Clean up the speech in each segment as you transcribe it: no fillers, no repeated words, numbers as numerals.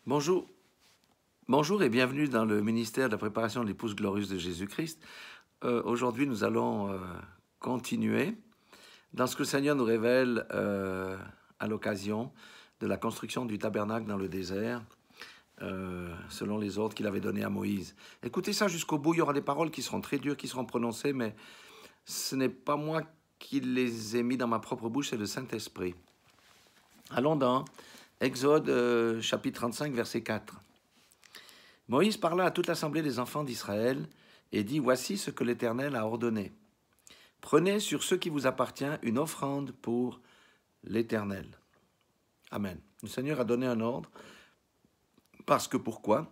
Bonjour, bonjour et bienvenue dans le ministère de la préparation de l'épouse glorieuse de Jésus-Christ. Aujourd'hui, nous allons continuer dans ce que le Seigneur nous révèle à l'occasion de la construction du tabernacle dans le désert, selon les ordres qu'il avait donnés à Moïse. Écoutez ça jusqu'au bout, il y aura des paroles qui seront très dures, qui seront prononcées, mais ce n'est pas moi qui les ai mis dans ma propre bouche, c'est le Saint-Esprit. Allons dans Exode chapitre 35, verset 4. Moïse parla à toute l'assemblée des enfants d'Israël et dit « Voici ce que l'Éternel a ordonné. Prenez sur ce qui vous appartient une offrande pour l'Éternel. » Amen. Le Seigneur a donné un ordre parce que pourquoi ?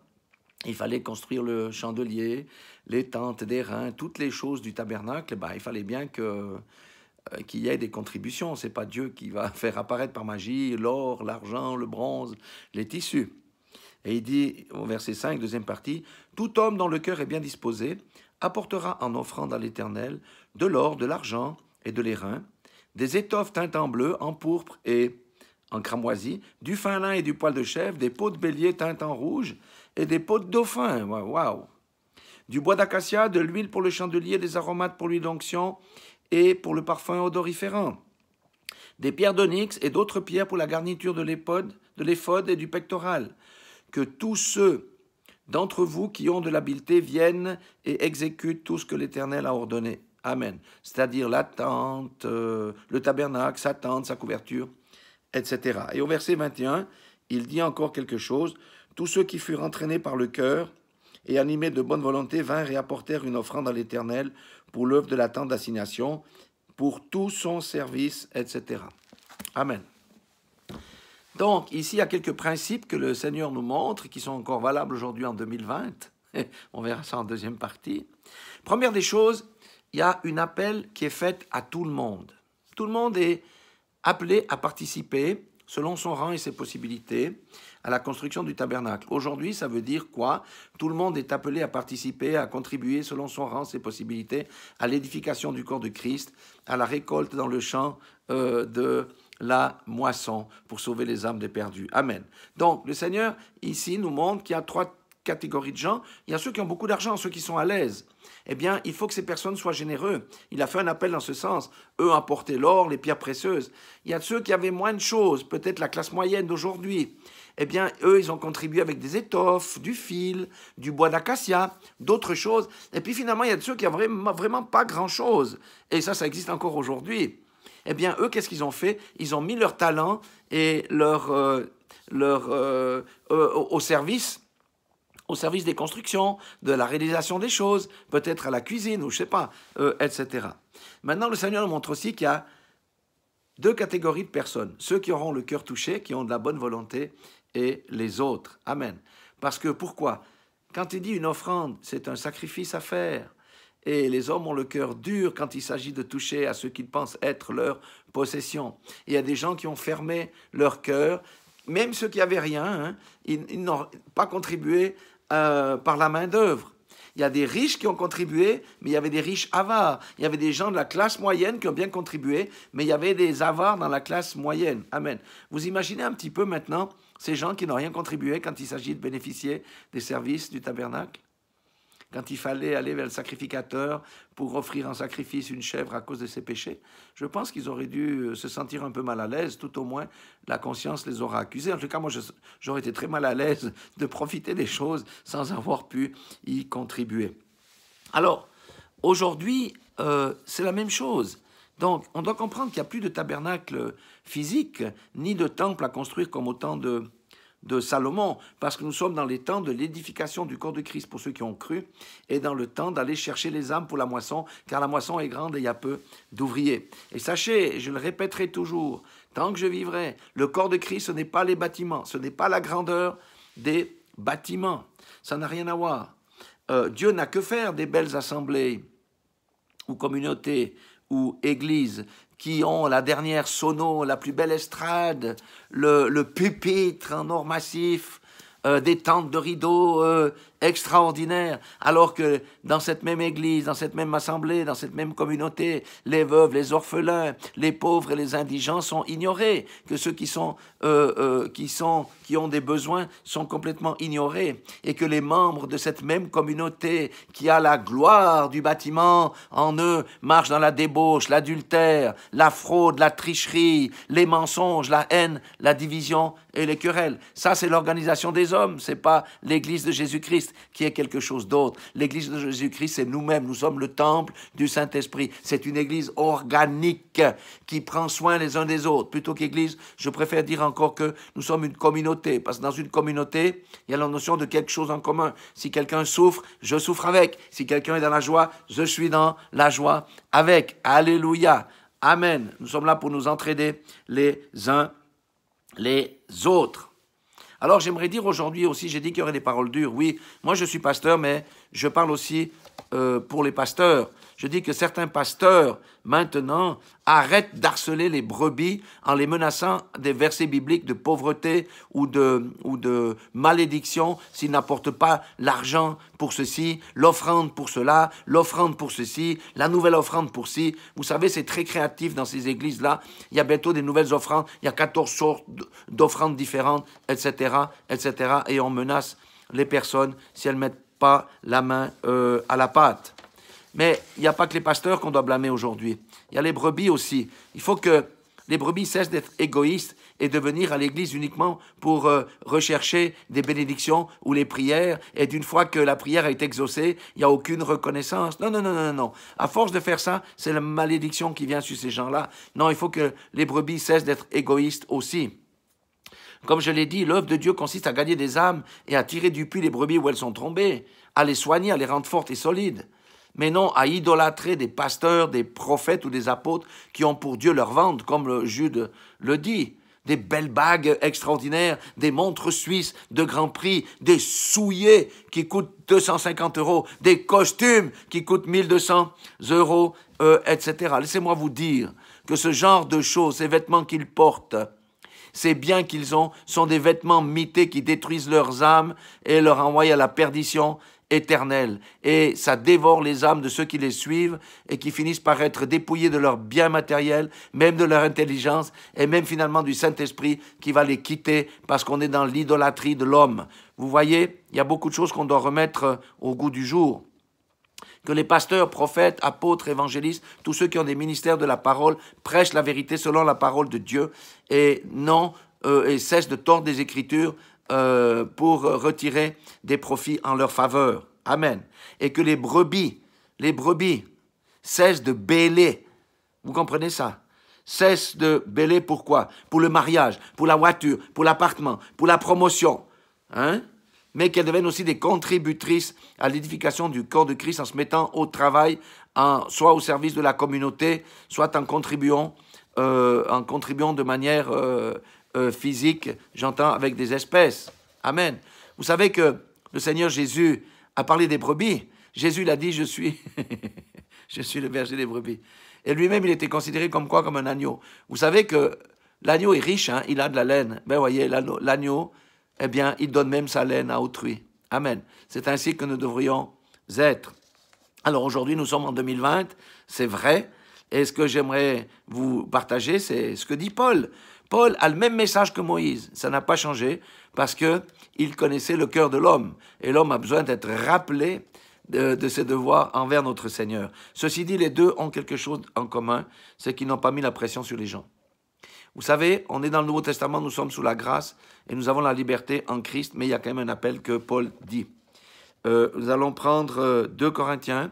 Il fallait construire le chandelier, les tentes d'airain, toutes les choses du tabernacle. Il fallait bien qu'il y ait des contributions. Ce n'est pas Dieu qui va faire apparaître par magie l'or, l'argent, le bronze, les tissus. Et il dit au verset 5, deuxième partie, « Tout homme dont le cœur est bien disposé apportera en offrande à l'Éternel de l'or, de l'argent et de l'airain, des étoffes teintes en bleu, en pourpre et en cramoisi, du fin lin et du poil de chèvre, des peaux de bélier teintes en rouge et des peaux de dauphin. » Waouh! Du bois d'acacia, de l'huile pour le chandelier, des aromates pour l'huile d'onction et pour le parfum odoriférant, des pierres d'onyx et d'autres pierres pour la garniture de l'éphod et du pectoral. Que tous ceux d'entre vous qui ont de l'habileté viennent et exécutent tout ce que l'Éternel a ordonné. Amen. C'est-à-dire la tente, le tabernacle, sa tente, sa couverture, etc. Et au verset 21, il dit encore quelque chose. Tous ceux qui furent entraînés par le cœur et animés de bonne volonté vinrent et apportèrent une offrande à l'Éternel pour l'œuvre de la tente d'assignation, pour tout son service, etc. Amen. Donc, ici, il y a quelques principes que le Seigneur nous montre et qui sont encore valables aujourd'hui en 2020. On verra ça en deuxième partie. Première des choses, il y a un appel qui est fait à tout le monde. Tout le monde est appelé à participer, selon son rang et ses possibilités, à la construction du tabernacle. Aujourd'hui, ça veut dire quoi? Tout le monde est appelé à participer, à contribuer, selon son rang, ses possibilités, à l'édification du corps de Christ, à la récolte dans le champ de la moisson pour sauver les âmes des perdus. Amen. Donc, le Seigneur, ici, nous montre qu'il y a trois catégories de gens. Il y a ceux qui ont beaucoup d'argent, ceux qui sont à l'aise. Eh bien, il faut que ces personnes soient généreux. Il a fait un appel dans ce sens. Eux apportaient l'or, les pierres précieuses. Il y a ceux qui avaient moins de choses, peut-être la classe moyenne d'aujourd'hui. Eh bien, eux, ils ont contribué avec des étoffes, du fil, du bois d'acacia, d'autres choses. Et puis finalement, il y a ceux qui n'ont vraiment pas grand-chose. Et ça existe encore aujourd'hui. Eh bien, eux, qu'est-ce qu'ils ont fait? Ils ont mis leur talent et au service des constructions, de la réalisation des choses, peut-être à la cuisine, ou je ne sais pas, etc. Maintenant, le Seigneur nous montre aussi qu'il y a deux catégories de personnes. Ceux qui auront le cœur touché, qui ont de la bonne volonté, et les autres. Amen. Parce que, pourquoi? Quand il dit une offrande, c'est un sacrifice à faire. Et les hommes ont le cœur dur quand il s'agit de toucher à ce qu'ils pensent être leur possession. Et il y a des gens qui ont fermé leur cœur, même ceux qui n'avaient rien, ils n'ont pas contribué par la main d'œuvre. Il y a des riches qui ont contribué, mais il y avait des riches avares. Il y avait des gens de la classe moyenne qui ont bien contribué, mais il y avait des avares dans la classe moyenne. Amen. Vous imaginez un petit peu maintenant ces gens qui n'ont rien contribué quand il s'agit de bénéficier des services du tabernacle? Quand il fallait aller vers le sacrificateur pour offrir en sacrifice une chèvre à cause de ses péchés, je pense qu'ils auraient dû se sentir un peu mal à l'aise, tout au moins la conscience les aura accusés. En tout cas, moi, j'aurais été très mal à l'aise de profiter des choses sans avoir pu y contribuer. Alors, aujourd'hui, c'est la même chose. Donc, on doit comprendre qu'il n'y a plus de tabernacle physique, ni de temple à construire comme au temps de Salomon, parce que nous sommes dans les temps de l'édification du corps de Christ pour ceux qui ont cru, et dans le temps d'aller chercher les âmes pour la moisson, car la moisson est grande et il y a peu d'ouvriers. Et sachez, et je le répéterai toujours, tant que je vivrai, le corps de Christ, ce n'est pas les bâtiments, ce n'est pas la grandeur des bâtiments, ça n'a rien à voir. Dieu n'a que faire des belles assemblées, ou communautés, ou églises, qui ont la dernière sono, la plus belle estrade, le pupitre en or massif, des tentes de rideaux extraordinaires, alors que dans cette même église, dans cette même assemblée, dans cette même communauté, les veuves, les orphelins, les pauvres et les indigents sont ignorés, que ceux qui ont des besoins sont complètement ignorés, et que les membres de cette même communauté qui a la gloire du bâtiment en eux marchent dans la débauche, l'adultère, la fraude, la tricherie, les mensonges, la haine, la division et les querelles. Ça, c'est l'organisation des hommes, c'est pas l'église de Jésus-Christ qui est quelque chose d'autre. L'église de Jésus-Christ, c'est nous-mêmes, nous sommes le temple du Saint-Esprit. C'est une église organique qui prend soin les uns des autres. Plutôt qu'église, je préfère dire encore que nous sommes une communauté, parce que dans une communauté, il y a la notion de quelque chose en commun. Si quelqu'un souffre, je souffre avec. Si quelqu'un est dans la joie, je suis dans la joie avec. Alléluia. Amen. Nous sommes là pour nous entraider les uns les autres. Alors j'aimerais dire aujourd'hui aussi, j'ai dit qu'il y aurait des paroles dures. Oui, moi je suis pasteur, mais je parle aussi pour les pasteurs. Je dis que certains pasteurs, maintenant, arrêtent d'harceler les brebis en les menaçant des versets bibliques de pauvreté ou de malédiction s'ils n'apportent pas l'argent pour ceci, l'offrande pour cela, l'offrande pour ceci, la nouvelle offrande pour ci. Vous savez, c'est très créatif dans ces églises-là. Il y a bientôt des nouvelles offrandes, il y a 14 sortes d'offrandes différentes, etc., etc. Et on menace les personnes si elles ne mettent pas la main à la pâte. Mais il n'y a pas que les pasteurs qu'on doit blâmer aujourd'hui. Il y a les brebis aussi. Il faut que les brebis cessent d'être égoïstes et de venir à l'église uniquement pour rechercher des bénédictions ou les prières. Et d'une fois que la prière a été exaucée, il n'y a aucune reconnaissance. Non, non, non, non, non. À force de faire ça, c'est la malédiction qui vient sur ces gens-là. Non, il faut que les brebis cessent d'être égoïstes aussi. Comme je l'ai dit, l'œuvre de Dieu consiste à gagner des âmes et à tirer du puits les brebis où elles sont tombées, à les soigner, à les rendre fortes et solides. Mais non à idolâtrer des pasteurs, des prophètes ou des apôtres qui ont pour Dieu leur ventre, comme Jude le dit. Des belles bagues extraordinaires, des montres suisses de grand prix, des souliers qui coûtent 250 €, des costumes qui coûtent 1200 €, etc. Laissez-moi vous dire que ce genre de choses, ces vêtements qu'ils portent, ces biens qu'ils ont, sont des vêtements mités qui détruisent leurs âmes et leur envoient à la perdition éternelle. Et ça dévore les âmes de ceux qui les suivent et qui finissent par être dépouillés de leurs biens matériels, même de leur intelligence et même finalement du Saint-Esprit qui va les quitter parce qu'on est dans l'idolâtrie de l'homme. Vous voyez, il y a beaucoup de choses qu'on doit remettre au goût du jour. Que les pasteurs, prophètes, apôtres, évangélistes, tous ceux qui ont des ministères de la parole, prêchent la vérité selon la parole de Dieu et cessent de tordre des Écritures pour retirer des profits en leur faveur. Amen. Et que les brebis cessent de bêler. Vous comprenez ça? Cessent de bêler pourquoi? Pour le mariage, pour la voiture, pour l'appartement, pour la promotion. Hein? Mais qu'elles deviennent aussi des contributrices à l'édification du corps de Christ en se mettant au travail, soit au service de la communauté, soit en contribuant de manière physique, j'entends, avec des espèces. Amen. Vous savez que le Seigneur Jésus a parlé des brebis. Jésus l'a dit, je suis le berger des brebis. Et lui-même, il était considéré comme quoi? Comme un agneau. Vous savez que l'agneau est riche, hein, il a de la laine. Ben voyez, l'agneau, eh bien, il donne même sa laine à autrui. Amen. C'est ainsi que nous devrions être. Alors aujourd'hui, nous sommes en 2020, c'est vrai. Et ce que j'aimerais vous partager, c'est ce que dit Paul. Paul a le même message que Moïse. Ça n'a pas changé parce qu'il connaissait le cœur de l'homme. Et l'homme a besoin d'être rappelé de ses devoirs envers notre Seigneur. Ceci dit, les deux ont quelque chose en commun, c'est qu'ils n'ont pas mis la pression sur les gens. Vous savez, on est dans le Nouveau Testament, nous sommes sous la grâce et nous avons la liberté en Christ, mais il y a quand même un appel que Paul dit. Nous allons prendre 2 Corinthiens,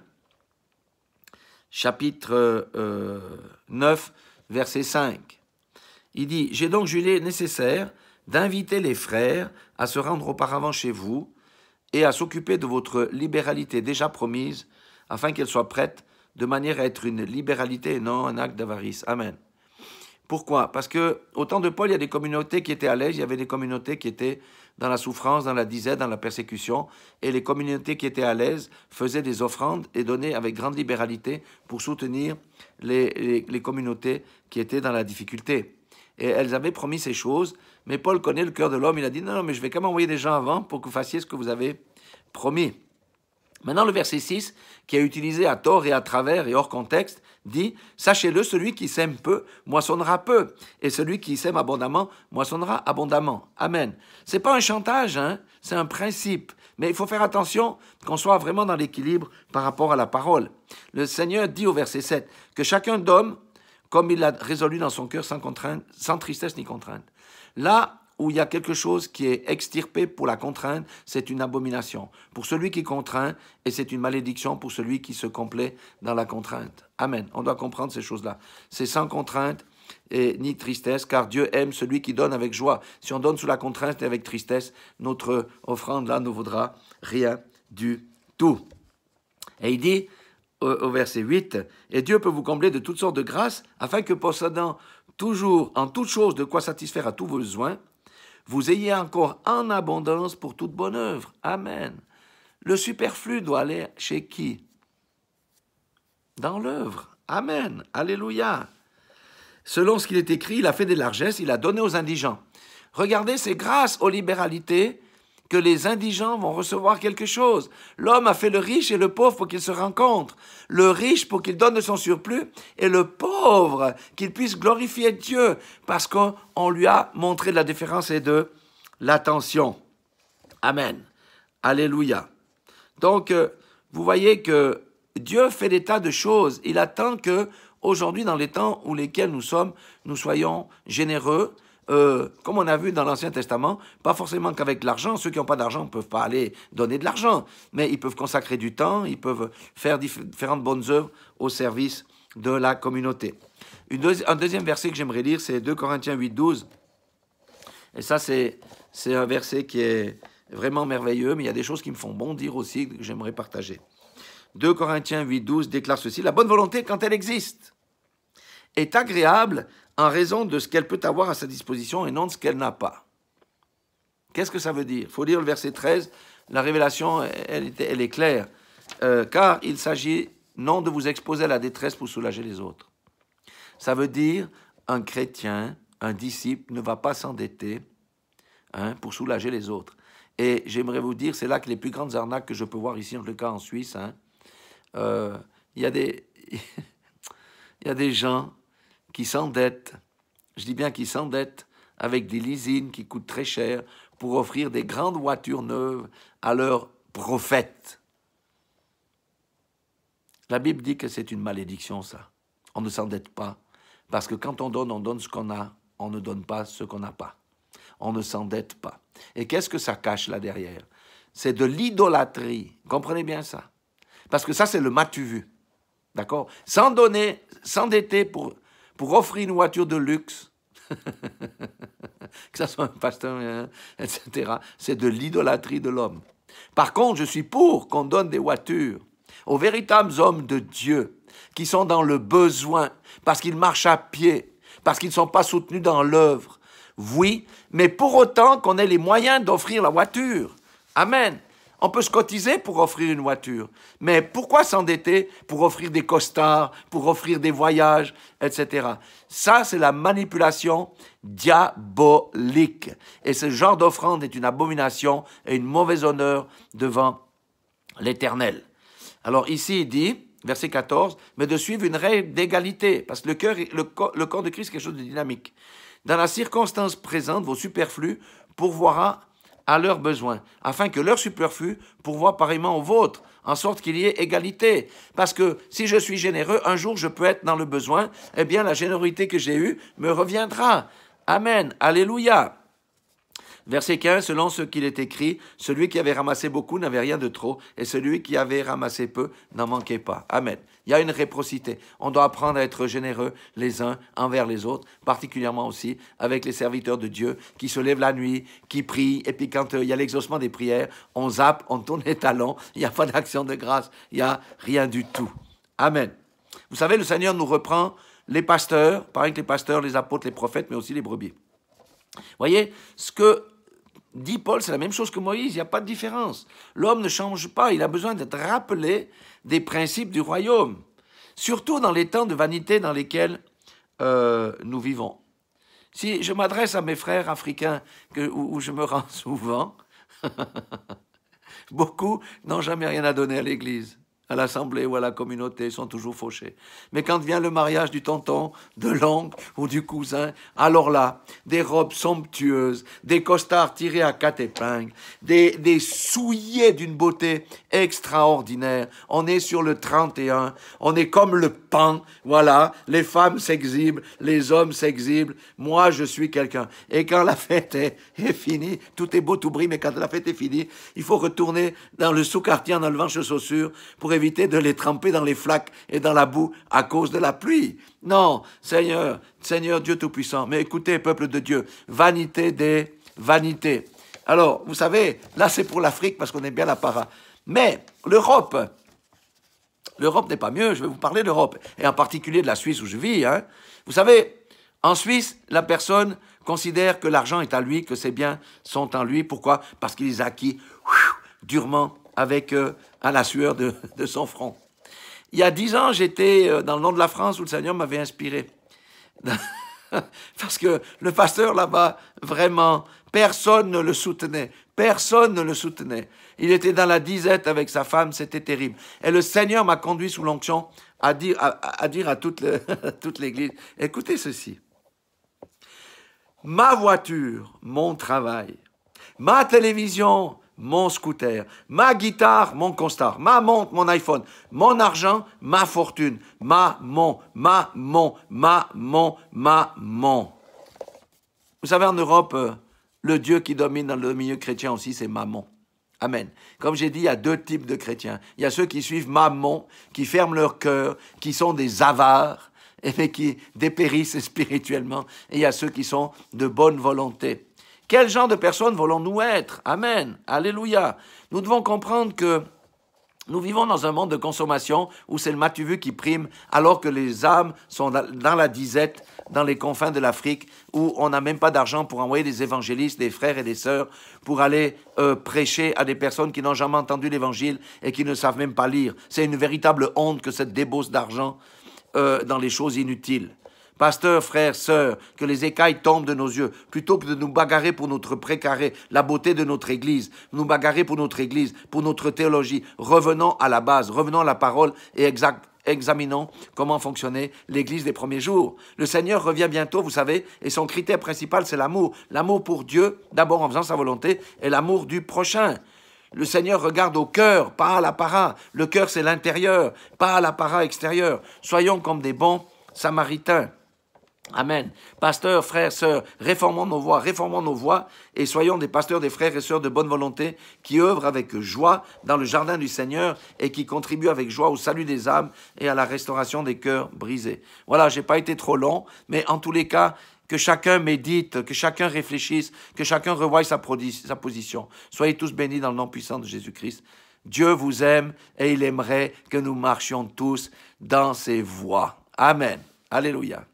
chapitre 9, verset 5. Il dit « J'ai donc jugé nécessaire d'inviter les frères à se rendre auparavant chez vous et à s'occuper de votre libéralité déjà promise, afin qu'elle soit prête, de manière à être une libéralité et non un acte d'avarice. » Amen. Pourquoi? Parce que au temps de Paul, il y a des communautés qui étaient à l'aise, il y avait des communautés qui étaient dans la souffrance, dans la disette, dans la persécution, et les communautés qui étaient à l'aise faisaient des offrandes et donnaient avec grande libéralité pour soutenir les communautés qui étaient dans la difficulté. Et elles avaient promis ces choses, Mais Paul connaît le cœur de l'homme. Il a dit, non, mais je vais quand même envoyer des gens avant pour que vous fassiez ce que vous avez promis. Maintenant, le verset 6, qui est utilisé à tort et à travers et hors contexte, dit « Sachez-le, celui qui sème peu, moissonnera peu, et celui qui sème abondamment, moissonnera abondamment. » Amen. C'est pas un chantage, hein, c'est un principe. Mais il faut faire attention qu'on soit vraiment dans l'équilibre par rapport à la parole. Le Seigneur dit au verset 7 que chacun d'homme, comme il l'a résolu dans son cœur, sans contrainte, sans tristesse ni contrainte. Là où il y a quelque chose qui est extirpé pour la contrainte, c'est une abomination pour celui qui contraint, et c'est une malédiction pour celui qui se complaît dans la contrainte. Amen. On doit comprendre ces choses-là. C'est sans contrainte et ni tristesse, car Dieu aime celui qui donne avec joie. Si on donne sous la contrainte et avec tristesse, notre offrande là ne vaudra rien du tout. Et il dit au verset 8, « Et Dieu peut vous combler de toutes sortes de grâces, afin que possédant toujours en toutes choses de quoi satisfaire à tous vos besoins, vous ayez encore en abondance pour toute bonne œuvre. » Amen. Le superflu doit aller chez qui? Dans l'œuvre. Amen. Alléluia. Selon ce qu'il est écrit, il a fait des largesses, il a donné aux indigents. Regardez, c'est grâce aux libéralités que les indigents vont recevoir quelque chose. L'homme a fait le riche et le pauvre pour qu'ils se rencontrent. Le riche pour qu'il donne de son surplus et le pauvre qu'il puisse glorifier Dieu parce qu'on lui a montré de la déférence et de l'attention. Amen. Alléluia. Donc, vous voyez que Dieu fait des tas de choses. Il attend que, aujourd'hui, dans les temps où lesquels nous sommes, nous soyons généreux. Comme on a vu dans l'Ancien Testament, pas forcément qu'avec l'argent. Ceux qui n'ont pas d'argent ne peuvent pas aller donner de l'argent, mais ils peuvent consacrer du temps, ils peuvent faire différentes bonnes œuvres au service de la communauté. Un deuxième verset que j'aimerais lire, c'est 2 Corinthiens 8, 12. Et ça, c'est un verset qui est vraiment merveilleux, mais il y a des choses qui me font bondir aussi, que j'aimerais partager. 2 Corinthiens 8, 12 déclare ceci: « La bonne volonté, quand elle existe, est agréable en raison de ce qu'elle peut avoir à sa disposition et non de ce qu'elle n'a pas. » Qu'est-ce que ça veut dire? Il faut lire le verset 13. La révélation, elle est claire. Car il s'agit non de vous exposer à la détresse pour soulager les autres. Ça veut dire un chrétien, un disciple ne va pas s'endetter pour soulager les autres. Et j'aimerais vous dire, c'est là que les plus grandes arnaques que je peux voir ici, en tout cas en Suisse, il y a des gens qui s'endettent, je dis bien qui s'endettent, avec des leasings qui coûtent très cher pour offrir des grandes voitures neuves à leurs prophètes. La Bible dit que c'est une malédiction, ça. On ne s'endette pas, parce que quand on donne ce qu'on a, on ne donne pas ce qu'on n'a pas. On ne s'endette pas. Et qu'est-ce que ça cache là derrière? C'est de l'idolâtrie. Comprenez bien ça. Parce que ça, c'est le m'as-tu vu. D'accord? S'endetter pour offrir une voiture de luxe, que ça soit un pasteur, etc., c'est de l'idolâtrie de l'homme. Par contre, je suis pour qu'on donne des voitures aux véritables hommes de Dieu qui sont dans le besoin, parce qu'ils marchent à pied, parce qu'ils ne sont pas soutenus dans l'œuvre. Oui, mais pour autant qu'on ait les moyens d'offrir la voiture. Amen. On peut se cotiser pour offrir une voiture, mais pourquoi s'endetter pour offrir des costards, pour offrir des voyages, etc. Ça, c'est la manipulation diabolique. Et ce genre d'offrande est une abomination et une mauvaise honneur devant l'Éternel. Alors ici, il dit, verset 14, « Mais de suivre une règle d'égalité, parce que le corps de Christ est quelque chose de dynamique. Dans la circonstance présente, vos superflus pourvoira à leurs besoins, afin que leur superflu pourvoie pareillement au vôtre, en sorte qu'il y ait égalité. Parce que si je suis généreux, un jour je peux être dans le besoin, eh bien la générosité que j'ai eue me reviendra. Amen. Alléluia. Verset 15, selon ce qu'il est écrit, celui qui avait ramassé beaucoup n'avait rien de trop, et celui qui avait ramassé peu n'en manquait pas. Amen. Il y a une réciprocité. On doit apprendre à être généreux les uns envers les autres, particulièrement aussi avec les serviteurs de Dieu qui se lèvent la nuit, qui prient, et puis quand il y a l'exaucement des prières, on zappe, on tourne les talons, il n'y a pas d'action de grâce, il n'y a rien du tout. Amen. Vous savez, le Seigneur nous reprend les pasteurs, pareil que les pasteurs, les apôtres, les prophètes, mais aussi les brebis. Vous voyez, ce que dit Paul, c'est la même chose que Moïse, il n'y a pas de différence. L'homme ne change pas, il a besoin d'être rappelé des principes du royaume, surtout dans les temps de vanité dans lesquels nous vivons. Si je m'adresse à mes frères africains où je me rends souvent, beaucoup n'ont jamais rien à donner à l'Église, à l'assemblée ou à la communauté, ils sont toujours fauchés. Mais quand vient le mariage du tonton, de l'oncle ou du cousin, alors là, des robes somptueuses, des costards tirés à 4 épingles, des souliers d'une beauté extraordinaire. On est sur le 31, on est comme le pan, voilà, les femmes s'exhibent, les hommes s'exhibent, moi je suis quelqu'un. Et quand la fête est finie, tout est beau, tout brille, mais quand la fête est finie, il faut retourner dans le sous-quartier en enlevant ses chaussures pour éviter de les tremper dans les flaques et dans la boue à cause de la pluie. Non, Seigneur Dieu Tout-Puissant, mais écoutez, peuple de Dieu, vanité des vanités. Alors, vous savez, là c'est pour l'Afrique parce qu'on est bien la para. Mais l'Europe n'est pas mieux, je vais vous parler d'Europe, et en particulier de la Suisse où je vis. Hein. Vous savez, en Suisse, la personne considère que l'argent est à lui, que ses biens sont en lui. Pourquoi? Parce qu'il les a acquis durement avec à la sueur de son front. Il y a 10 ans, j'étais dans le nord de la France où le Seigneur m'avait inspiré. Parce que le pasteur là-bas, vraiment, personne ne le soutenait. Personne ne le soutenait. Il était dans la disette avec sa femme, c'était terrible. Et le Seigneur m'a conduit sous l'onction à dire à toute l'Église, écoutez ceci. Ma voiture, mon travail, ma télévision, mon scooter, ma guitare, mon costard, ma montre, mon iPhone, mon argent, ma fortune, maman. Vous savez, en Europe, le Dieu qui domine dans le milieu chrétien aussi, c'est Mammon. Amen. Comme j'ai dit, il y a 2 types de chrétiens. Il y a ceux qui suivent Mammon, qui ferment leur cœur, qui sont des avares, mais qui dépérissent spirituellement. Et il y a ceux qui sont de bonne volonté. Quel genre de personnes voulons-nous être? Amen. Alléluia. Nous devons comprendre que nous vivons dans un monde de consommation où c'est le mas-tu-vu qui prime, alors que les âmes sont dans la disette, dans les confins de l'Afrique, où on n'a même pas d'argent pour envoyer des évangélistes, des frères et des sœurs, pour aller prêcher à des personnes qui n'ont jamais entendu l'évangile et qui ne savent même pas lire. C'est une véritable honte que cette débauche d'argent dans les choses inutiles. Pasteurs, frères, sœurs, que les écailles tombent de nos yeux, plutôt que de nous bagarrer pour notre précaré, la beauté de notre Église, nous bagarrer pour notre Église, pour notre théologie. Revenons à la base, revenons à la parole et examinons comment fonctionnait l'Église des premiers jours. Le Seigneur revient bientôt, vous savez, et son critère principal, c'est l'amour. L'amour pour Dieu, d'abord en faisant sa volonté, et l'amour du prochain. Le Seigneur regarde au cœur, pas à l'apparat. Le cœur, c'est l'intérieur, pas à l'apparat extérieur. Soyons comme des bons Samaritains. Amen. Pasteurs, frères, sœurs, réformons nos voies et soyons des pasteurs, des frères et sœurs de bonne volonté qui œuvrent avec joie dans le jardin du Seigneur et qui contribuent avec joie au salut des âmes et à la restauration des cœurs brisés. Voilà, j'ai pas été trop long, mais en tous les cas, que chacun médite, que chacun réfléchisse, que chacun revoie sa position. Soyez tous bénis dans le nom puissant de Jésus-Christ. Dieu vous aime et il aimerait que nous marchions tous dans ses voies. Amen. Alléluia.